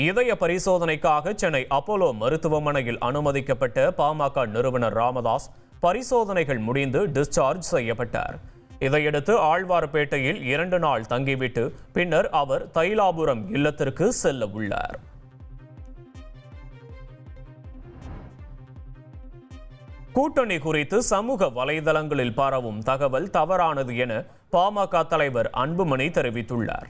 இதய பரிசோதனைக்காக சென்னை அப்போலோ மருத்துவமனையில் அனுமதிக்கப்பட்ட பாமக நிறுவனர் ராமதாஸ் பரிசோதனைகள் முடிந்து டிஸ்சார்ஜ் செய்யப்பட்டார். இதையடுத்து ஆழ்வார்பேட்டையில் 2 நாள் தங்கிவிட்டு பின்னர் அவர் தைலாபுரம் இல்லத்திற்கு செல்ல உள்ளார். கூட்டணி குறித்து சமூக வலைதளங்களில் பரவும் தகவல் தவறானது என பாமக தலைவர் அன்புமணி தெரிவித்துள்ளார்.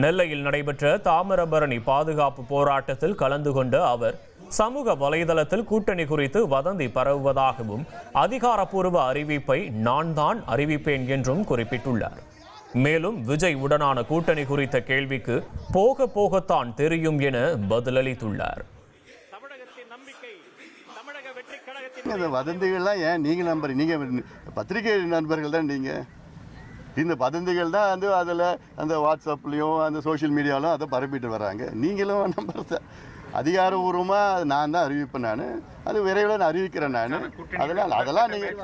நெல்லையில் நடைபெற்ற தாமிரபரணி பாதுகாப்பு போராட்டத்தில் கலந்து கொண்ட அவர் சமூக வலைதளத்தில் கூட்டணி குறித்து வதந்தி பரவுவதாகவும் அதிகாரப்பூர்வ அறிவிப்பை நான் தான் அறிவிப்பேன் என்றும் குறிப்பிட்டுள்ளார். மேலும் விஜய் உடனான கூட்டணி குறித்த கேள்விக்கு போக போகத்தான் தெரியும் என பதிலளித்துள்ளார். வதந்திகள்லாம் ஏன் நீங்க நம்புறீங்க? நீங்க பத்திரிகை நண்பர்கள் தான். நீங்க இந்த வதந்திகள் தான் அதில் அந்த வாட்ஸ்அப்லேயும் அந்த சோஷியல் மீடியாவிலும் அதை பரப்பிட்டு வர்றாங்க. நீங்களும் நம்புறது அதிகாரபூர்வமாக நான் தான் அறிவிப்பேன். நான் அது விரைவில் நான் அறிவிக்கிறேன். நான் அதெல்லாம் நீங்கள்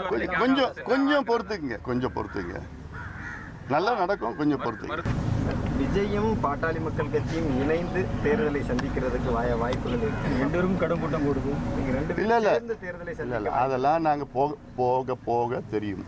கொஞ்சம் பொறுத்துக்குங்க. நல்லா நடக்கும், கொஞ்சம் பொறுத்துங்க. விஜயும் பாட்டாளி மக்கள் கட்சியும் இணைந்து தேர்தலை சந்திக்கிறதுக்கு வாய்ப்புகள் இருக்கு. 2 பேரும் கடும் கூட்டம் போடுது. நீங்க 2 பேரும் சேர்ந்து தேர்தலை சந்திக்கல. அதெல்லாம் நாங்கள் போக தெரியும்.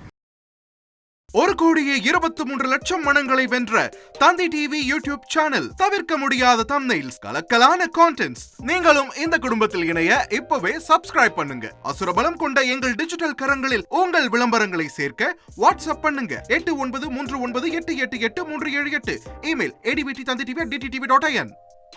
1,23,00,000 மனங்களை வென்ற தந்தி டிவி யூடியூப் சேனல். தவிர்க்க முடியாத தம்ப்நெயில்ஸ், கலக்கலான கான்டென்ட்ஸ். நீங்களும் இந்த குடும்பத்தில் இணைய இப்பவே சப்ஸ்கிரைப் பண்ணுங்க. அசுரபலம் கொண்ட எங்கள் டிஜிட்டல் கரங்களில் உங்கள் விளம்பரங்களை சேர்க்க வாட்ஸ்அப் பண்ணுங்க. 8939888838. Email advtthanditv@dttv.in.